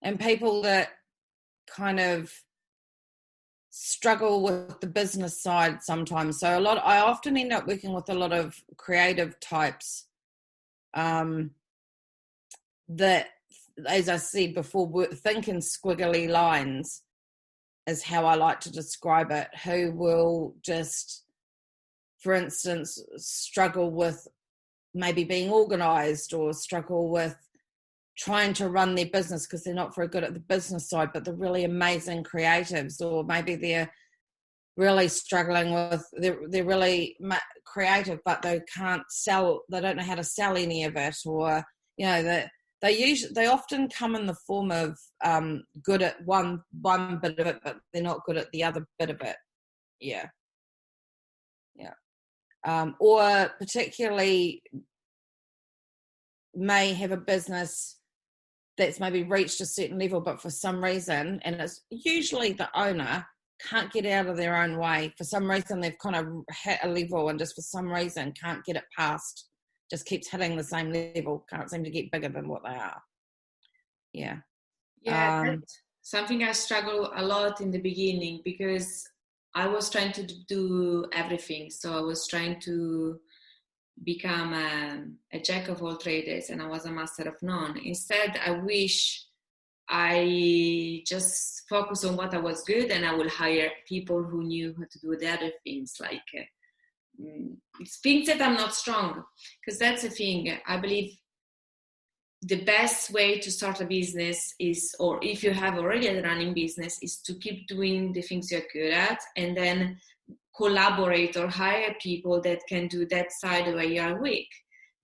and people that kind of struggle with the business side sometimes. So I often end up working with a lot of creative types that, as I said before, think in squiggly lines is how I like to describe it, who will just, for instance, struggle with maybe being organized, or struggle with trying to run their business because they're not very good at the business side, but they're really amazing creatives. Or maybe they're really struggling with, they're really creative, but they can't sell, they don't know how to sell any of it. Or, you know, they often come in the form of good at one bit of it, but they're not good at the other bit of it. Yeah. Or particularly may have a business that's maybe reached a certain level, but for some reason, and it's usually the owner, can't get out of their own way. For some reason, they've kind of hit a level and just for some reason can't get it past, just keeps hitting the same level, can't seem to get bigger than what they are. Yeah. Yeah, that's something I struggled a lot in the beginning, because I was trying to do everything. So I was trying to become a jack of all trades, and I was a master of none. Instead, I wish I just focus on what I was good, and I will hire people who knew how to do the other things, like things that I'm not strong. Because that's the thing. I believe the best way to start a business is, or if you have already a running business, is to keep doing the things you're good at, and then collaborate or hire people that can do that side where you are weak.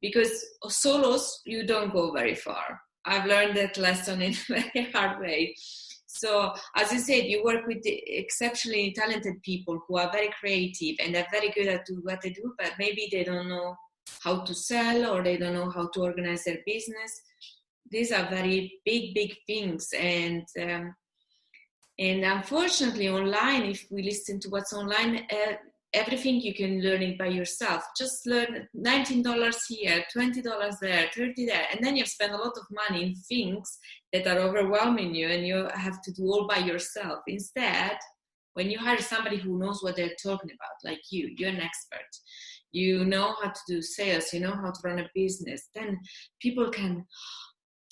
Because solos, you don't go very far. I've learned that lesson in a very hard way. So, as you said, you work with exceptionally talented people who are very creative and are very good at what they do, but maybe they don't know how to sell, or they don't know how to organize their business. These are very big things. And unfortunately, online, if we listen to what's online, everything you can learn it by yourself. Just learn $19 here, $20 there, $30 there, and then you spend a lot of money in things that are overwhelming you, and you have to do all by yourself. Instead, when you hire somebody who knows what they're talking about, like you're an expert, you know how to do sales, you know how to run a business, then people can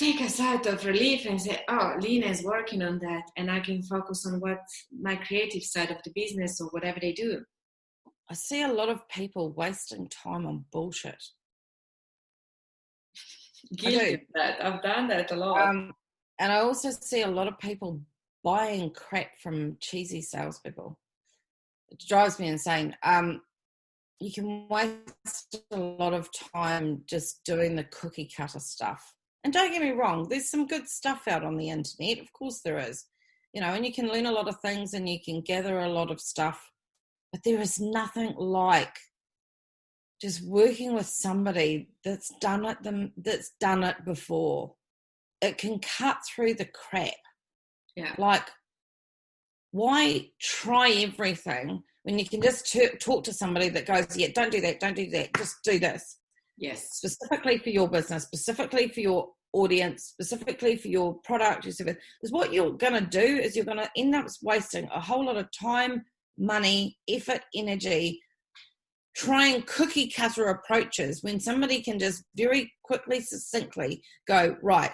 take a sigh of relief and say, oh, Lena is working on that, and I can focus on what my creative side of the business or whatever they do. I see a lot of people wasting time on bullshit. Guilty of that. I've done that a lot. And I also see a lot of people buying crap from cheesy salespeople. It drives me insane. You can waste a lot of time just doing the cookie cutter stuff. And don't get me wrong, there's some good stuff out on the internet. Of course there is. You know, and you can learn a lot of things and you can gather a lot of stuff. But there is nothing like just working with somebody that's done it before. It can cut through the crap. Yeah. Like, why try everything when you can just talk to somebody that goes, yeah, don't do that, just do this. Yes. Specifically for your business, specifically for your audience, specifically for your product, your service. Because what you're going to do is you're going to end up wasting a whole lot of time, money, effort, energy, trying cookie cutter approaches when somebody can just very quickly, succinctly go, right,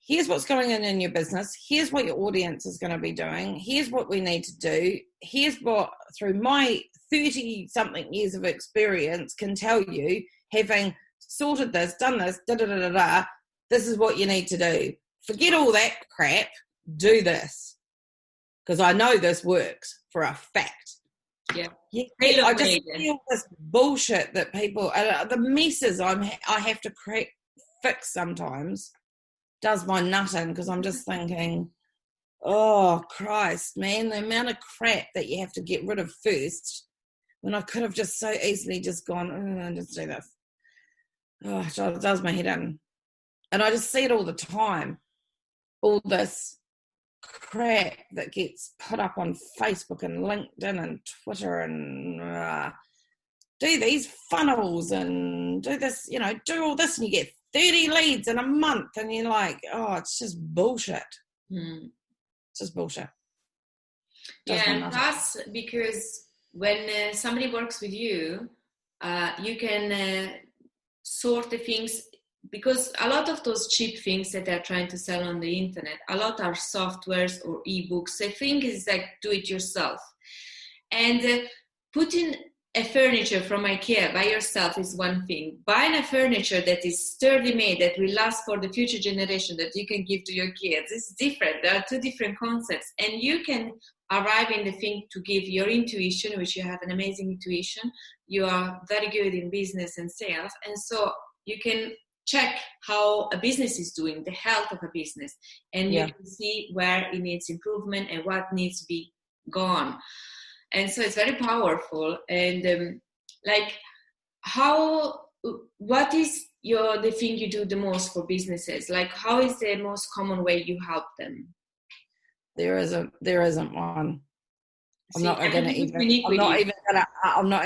here's what's going on in your business. Here's what your audience is going to be doing. Here's what we need to do. Here's what, through my 30-something years of experience, can tell you, having sorted this, done this, this is what you need to do. Forget all that crap. Do this. Because I know this works for a fact. Yeah. I just feel this bullshit that people, the messes I have to fix sometimes does my nut in, because I'm just thinking, oh Christ, man, the amount of crap that you have to get rid of first, when I could have just so easily just gone, just do this. Oh, it does my head in. And I just see it all the time. All this crap that gets put up on Facebook and LinkedIn and Twitter and do these funnels and do this, do all this and you get 30 leads in a month, and you're like, oh, it's just bullshit. It's just bullshit. And plus, because when somebody works with you, you can sort the things, because a lot of those cheap things that they're trying to sell on the internet, a lot are softwares or ebooks. The thing is like do it yourself. And putting a furniture from IKEA by yourself is one thing. Buying a furniture that is sturdy made, that will last for the future generation, that you can give to your kids, is different. There are two different concepts. And you can arrive in the thing to give your intuition, which you have an amazing intuition. You are very good in business and sales. And so you can check how a business is doing, the health of a business. And you can see where it needs improvement and what needs to be gone. And so it's very powerful. And what is the thing you do the most for businesses? Like, how is the most common way you help them? There isn't one. I'm not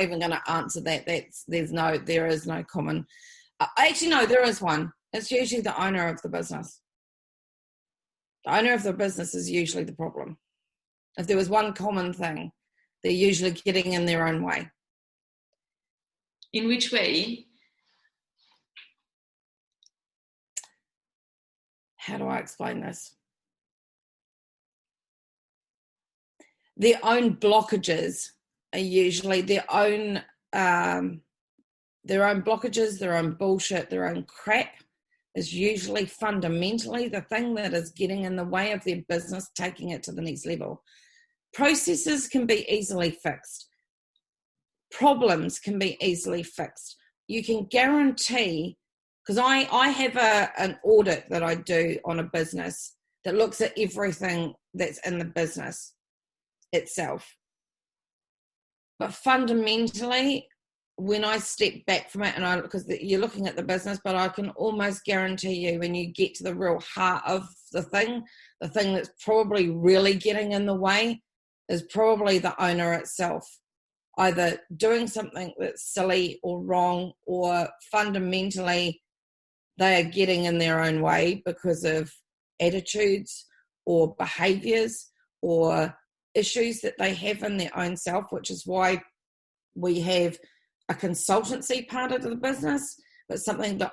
even gonna answer that. There is no common. Actually, no, there is one. It's usually the owner of the business. The owner of the business is usually the problem. If there was one common thing, they're usually getting in their own way. In which way? How do I explain this? Their own blockages are usually their own blockages, their own bullshit, their own crap is usually fundamentally the thing that is getting in the way of their business taking it to the next level. Processes can be easily fixed. Problems can be easily fixed. You can guarantee, because I have an audit that I do on a business that looks at everything that's in the business itself. But fundamentally, when I step back from it, because you're looking at the business, but I can almost guarantee you when you get to the real heart of the thing that's probably really getting in the way is probably the owner itself, either doing something that's silly or wrong, or fundamentally they are getting in their own way because of attitudes or behaviors or issues that they have in their own self, which is why we have a consultancy part of the business, but something that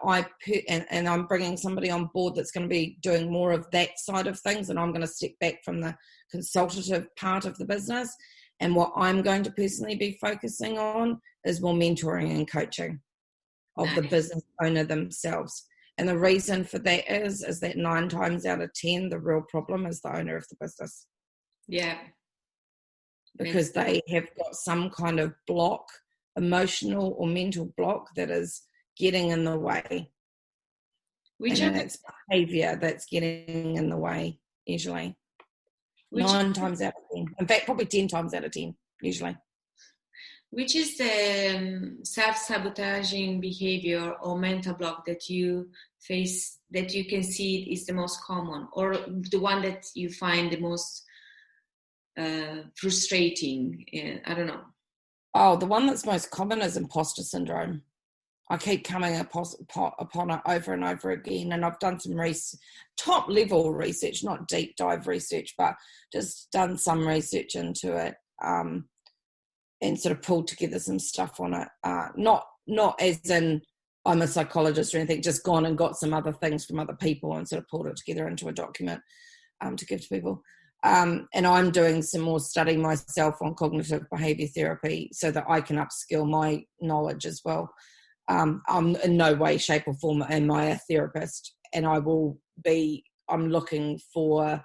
and I'm bringing somebody on board that's going to be doing more of that side of things, and I'm going to step back from the consultative part of the business, and what I'm going to personally be focusing on is more mentoring and coaching of the business owner themselves. And the reason for that is that 9 times out of 10 the real problem is the owner of the business. Because they have got some kind of block, emotional or mental block, that is getting in the way. And it's behavior that's getting in the way, usually. 9 times out of 10. In fact, probably 10 times out of 10, usually. Which is the self-sabotaging behavior or mental block that you face, that you can see is the most common, or the one that you find the most frustrating? I don't know. Oh, the one that's most common is imposter syndrome. I keep coming upon it over and over again, and I've done some top level research, not deep dive research, but just done some research into it, and sort of pulled together some stuff on it. Not as in I'm a psychologist or anything, just gone and got some other things from other people and sort of pulled it together into a document to give to people. And I'm doing some more study myself on cognitive behavior therapy so that I can upskill my knowledge as well. I'm in no way, shape or form am I a therapist, and I'm looking for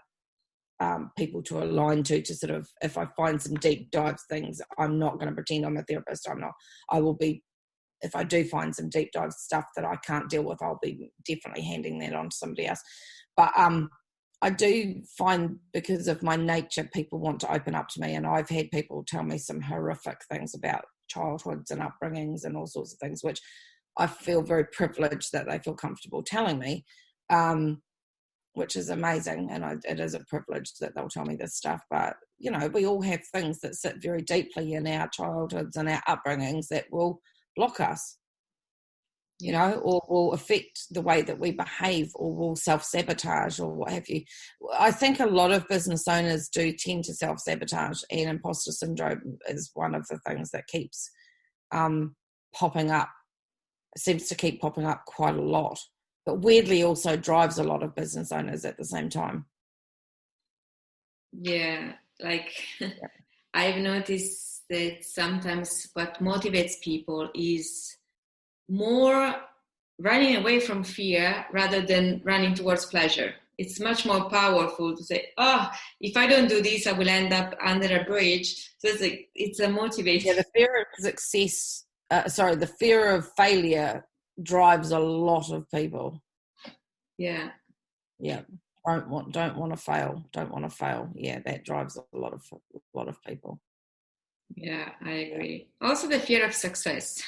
people to align to sort of, if I find some deep dive things, I'm not going to pretend I'm a therapist. I will be, if I do find some deep dive stuff that I can't deal with, I'll be definitely handing that on to somebody else. But I do find, because of my nature, people want to open up to me, and I've had people tell me some horrific things about childhoods and upbringings and all sorts of things, which I feel very privileged that they feel comfortable telling me, which is amazing, and it is a privilege that they'll tell me this stuff. But we all have things that sit very deeply in our childhoods and our upbringings that will block us. you know, or will affect the way that we behave, or will self-sabotage, or what have you. I think a lot of business owners do tend to self-sabotage, and imposter syndrome is one of the things that keeps popping up. It seems to keep popping up quite a lot, but weirdly also drives a lot of business owners at the same time. Yeah, like I've noticed that sometimes what motivates people is more running away from fear rather than running towards pleasure. It's much more powerful to say, oh, if I don't do this, I will end up under a bridge. So it's a motivation. Yeah, the fear of success, the fear of failure drives a lot of people. Yeah. Yeah. Don't want to fail. Don't want to fail. Yeah, that drives a lot of people. Yeah, I agree. Also the fear of success.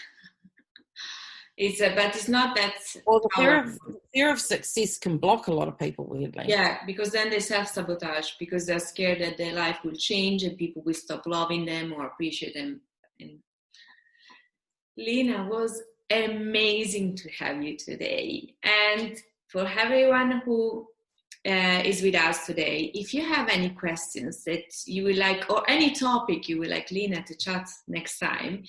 But it's not that. Well, the fear of success can block a lot of people, weirdly. Yeah, because then they self-sabotage because they're scared that their life will change and people will stop loving them or appreciate them. And Lena, was amazing to have you today. And for everyone who is with us today, if you have any questions that you would like, or any topic you would like Lena to chat next time,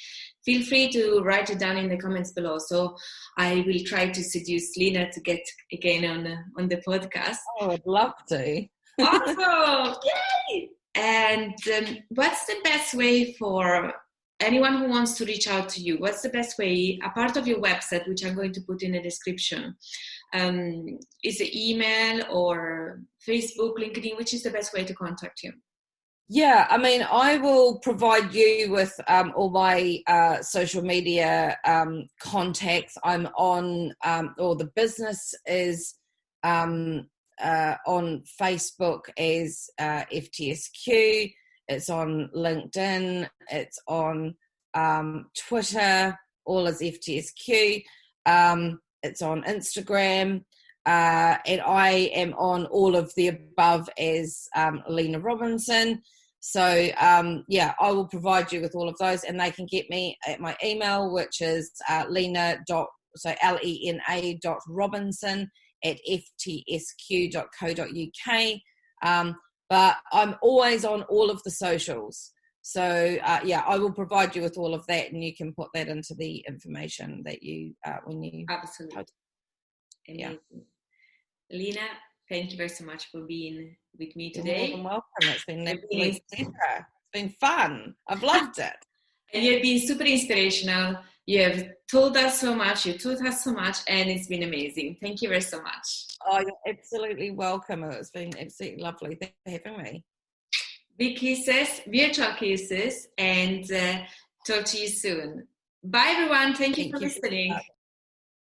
feel free to write it down in the comments below. So I will try to seduce Lena to get again on the podcast. Oh, I'd love to. Awesome! Yay! And what's the best way for anyone who wants to reach out to you? What's the best way, a part of your website, which I'm going to put in the description? Is it email or Facebook, LinkedIn? Which is the best way to contact you? Yeah, I mean, I will provide you with all my social media contacts. I'm on, or the business is on Facebook as FTSQ. It's on LinkedIn. It's on Twitter, all as FTSQ. It's on Instagram. And I am on all of the above as Lena Robinson. So, I will provide you with all of those, and they can get me at my email, which is lena.ftsq.co.uk. But I'm always on all of the socials. So, I will provide you with all of that, and you can put that into the information that you, when you... Absolutely. Amazing. Lena, thank you very so much for being with me today. You're welcome. It's been It's been fun. I've loved it. And you've been super inspirational. You have told us so much. You taught us so much, and it's been amazing. Thank you very so much. Oh, you're absolutely welcome. It's been absolutely lovely. Thanks for having me. Big kisses, virtual kisses, and talk to you soon. Bye, everyone. Thank you for listening.